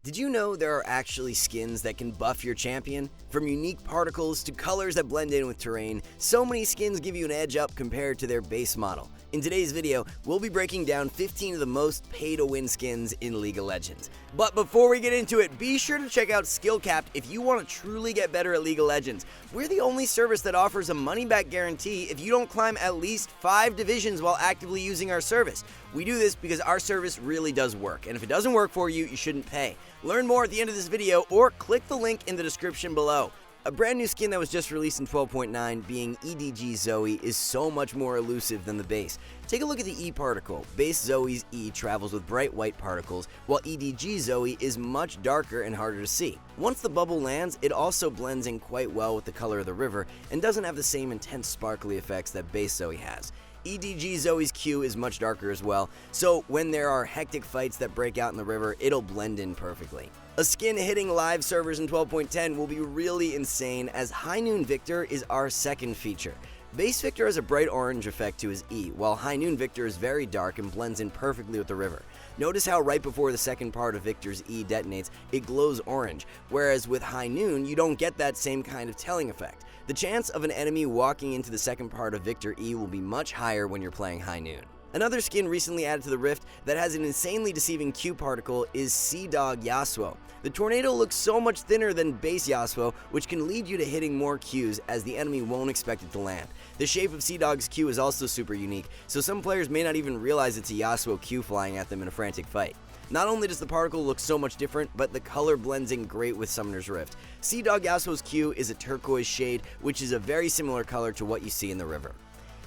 Did you know there are actually skins that can buff your champion? From unique particles to colors that blend in with terrain, so many skins give you an edge up compared to their base model. In today's video, we'll be breaking down 15 of the most pay-to-win skins in League of Legends. But before we get into it, be sure to check out SkillCapped if you want to truly get better at League of Legends. We're the only service that offers a money-back guarantee if you don't climb at least 5 divisions while actively using our service. We do this because our service really does work, and if it doesn't work for you, you shouldn't pay. Learn more at the end of this video or click the link in the description below. A brand new skin that was just released in 12.9, being EDG Zoe, is so much more elusive than the base. Take a look at the E particle. Base Zoe's E travels with bright white particles, while EDG Zoe is much darker and harder to see. Once the bubble lands, it also blends in quite well with the color of the river and doesn't have the same intense sparkly effects that base Zoe has. EDG Zoe's Q is much darker as well, so when there are hectic fights that break out in the river, it'll blend in perfectly. A skin hitting live servers in 12.10 will be really insane, as High Noon Viktor is our second feature. Base Viktor has a bright orange effect to his E, while High Noon Viktor is very dark and blends in perfectly with the river. Notice how right before the second part of Viktor's E detonates, it glows orange, whereas with High Noon, you don't get that same kind of telling effect. The chance of an enemy walking into the second part of Viktor E will be much higher when you're playing High Noon. Another skin recently added to the Rift that has an insanely deceiving Q particle is Dog Yasuo. The tornado looks so much thinner than base Yasuo, which can lead you to hitting more Qs as the enemy won't expect it to land. The shape of Dog's Q is also super unique, so some players may not even realize it's a Yasuo Q flying at them in a frantic fight. Not only does the particle look so much different, but the color blends in great with Summoner's Rift. Dog Yasuo's Q is a turquoise shade, which is a very similar color to what you see in the river.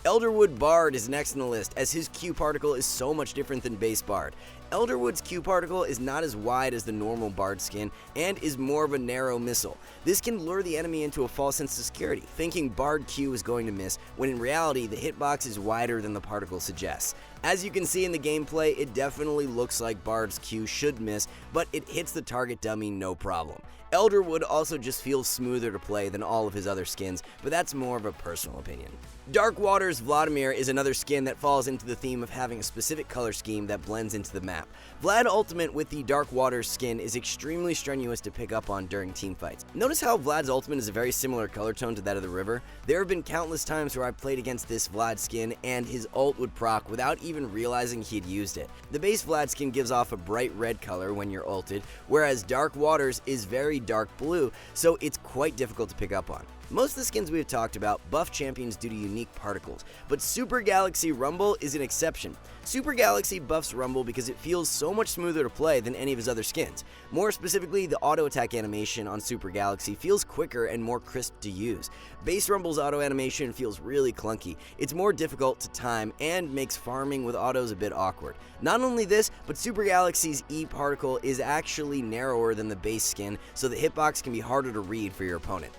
Elderwood Bard is next in the list, as his Q particle is so much different than base Bard. Elderwood's Q particle is not as wide as the normal Bard skin and is more of a narrow missile. This can lure the enemy into a false sense of security, thinking Bard Q is going to miss, when in reality the hitbox is wider than the particle suggests. As you can see in the gameplay, it definitely looks like Bard's Q should miss, but it hits the target dummy no problem. Elderwood also just feels smoother to play than all of his other skins, but that's more of a personal opinion. Dark Water's Vladimir is another skin that falls into the theme of having a specific color scheme that blends into the map. Vlad Ultimate with the Dark Water's skin is extremely strenuous to pick up on during teamfights. Notice how Vlad's Ultimate is a very similar color tone to that of the river? There have been countless times where I played against this Vlad skin and his ult would proc without even realizing he'd used it. The base Vlad skin gives off a bright red color when you're ulted, whereas Dark Water's is very dark blue, so it's quite difficult to pick up on. Most of the skins we have talked about buff champions due to unique particles, but Super Galaxy Rumble is an exception. Super Galaxy buffs Rumble because it feels so much smoother to play than any of his other skins. More specifically, the auto attack animation on Super Galaxy feels quicker and more crisp to use. Base Rumble's auto animation feels really clunky. It's more difficult to time and makes farming with autos a bit awkward. Not only this, but Super Galaxy's E particle is actually narrower than the base skin, so the hitbox can be harder to read for your opponent.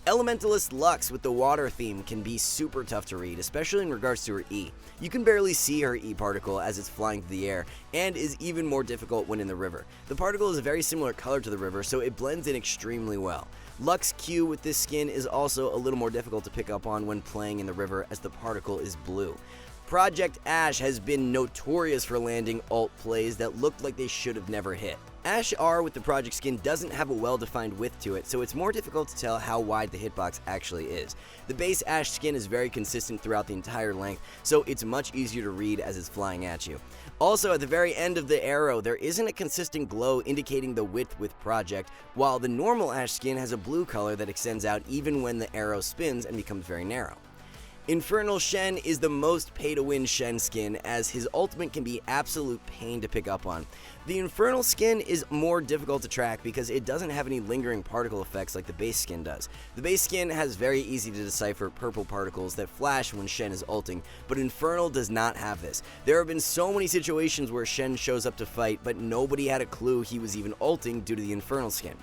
Elementalist Lux with the water theme can be super tough to read, especially in regards to her E. You can barely see her E particle as it's flying through the air, and is even more difficult when in the river. The particle is a very similar color to the river, so it blends in extremely well. Lux Q with this skin is also a little more difficult to pick up on when playing in the river, as the particle is blue. Project Ashe has been notorious for landing ult plays that looked like they should have never hit. Ashe R with the project skin doesn't have a well-defined width to it, so it's more difficult to tell how wide the hitbox actually is. The base Ashe skin is very consistent throughout the entire length, so it's much easier to read as it's flying at you. Also, at the very end of the arrow, there isn't a consistent glow indicating the width with project, while the normal Ashe skin has a blue color that extends out even when the arrow spins and becomes very narrow. Infernal Shen is the most pay-to-win Shen skin, as his ultimate can be absolute pain to pick up on. The Infernal skin is more difficult to track because it doesn't have any lingering particle effects like the base skin does. The base skin has very easy to decipher purple particles that flash when Shen is ulting, but Infernal does not have this. There have been so many situations where Shen shows up to fight, but nobody had a clue he was even ulting due to the Infernal skin.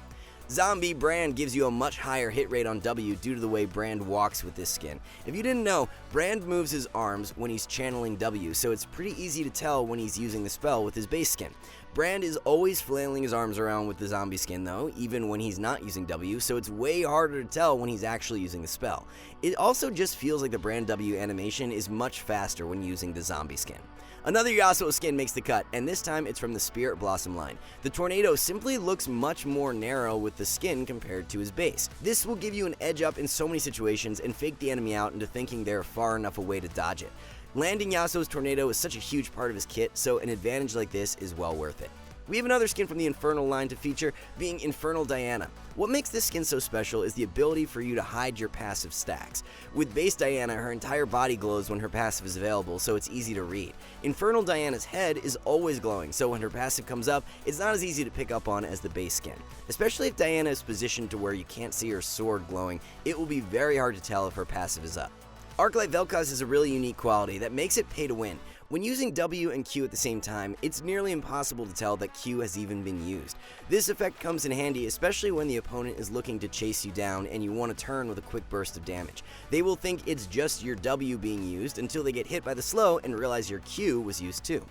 Zombie Brand gives you a much higher hit rate on W due to the way Brand walks with this skin. If you didn't know, Brand moves his arms when he's channeling W, so it's pretty easy to tell when he's using the spell with his base skin. Brand is always flailing his arms around with the zombie skin though, even when he's not using W, so it's way harder to tell when he's actually using the spell. It also just feels like the Brand W animation is much faster when using the zombie skin. Another Yasuo skin makes the cut, and this time it's from the Spirit Blossom line. The Tornado simply looks much more narrow with the skin compared to his base. This will give you an edge up in so many situations and fake the enemy out into thinking they're far enough away to dodge it. Landing Yasuo's Tornado is such a huge part of his kit, so an advantage like this is well worth it. We have another skin from the Infernal line to feature, being Infernal Diana. What makes this skin so special is the ability for you to hide your passive stacks. With base Diana, her entire body glows when her passive is available, so it's easy to read. Infernal Diana's head is always glowing, so when her passive comes up, it's not as easy to pick up on as the base skin. Especially if Diana is positioned to where you can't see her sword glowing, it will be very hard to tell if her passive is up. Arclight Vel'Koz is a really unique quality that makes it pay to win. When using W and Q at the same time, it's nearly impossible to tell that Q has even been used. This effect comes in handy especially when the opponent is looking to chase you down and you want to turn with a quick burst of damage. They will think it's just your W being used until they get hit by the slow and realize your Q was used too.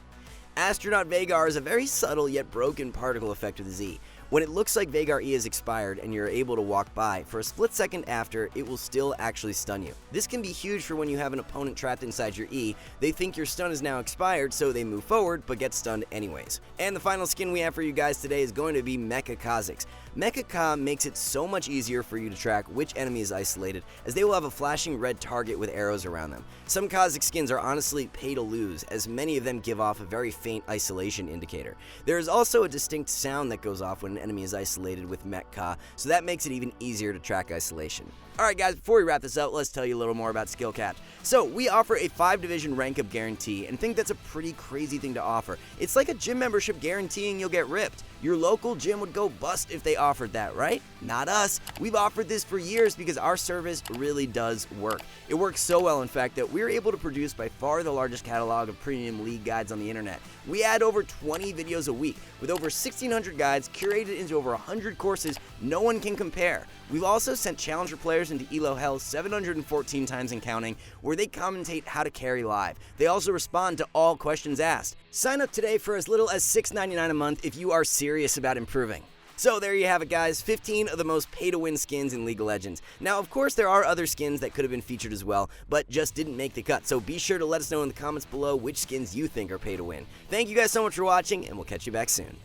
Astronaut Veigar is a very subtle yet broken particle effect of the Z. When it looks like Veigar E is expired and you're able to walk by, for a split second after, it will still actually stun you. This can be huge for when you have an opponent trapped inside your E. They think your stun is now expired, so they move forward, but get stunned anyways. And the final skin we have for you guys today is going to be Mecha Kha'Zix. Mecha Ka makes it so much easier for you to track which enemy is isolated, as they will have a flashing red target with arrows around them. Some Kha'Zix skins are honestly pay to lose, as many of them give off a very faint isolation indicator. There is also a distinct sound that goes off when an enemy is isolated with Mecha Ka, so that makes it even easier to track isolation. Alright guys, before we wrap this up, let's tell you a little more about SkillCapped. So, we offer a 5-division rank up guarantee, and think that's a pretty crazy thing to offer. It's like a gym membership guaranteeing you'll get ripped. Your local gym would go bust if they offered that, right? Not us. We've offered this for years because our service really does work. It works so well, in fact, that we're able to produce by far the largest catalog of premium league guides on the internet. We add over 20 videos a week, with over 1,600 guides curated into over 100 courses no one can compare. We've also sent challenger players into ELO Hell 714 times and counting, where they commentate how to carry live. They also respond to all questions asked. Sign up today for as little as $6.99 a month if you are serious about improving. So there you have it guys, 15 of the most pay-to-win skins in League of Legends. Now of course there are other skins that could have been featured as well, but just didn't make the cut, so be sure to let us know in the comments below which skins you think are pay-to-win. Thank you guys so much for watching, and we'll catch you back soon.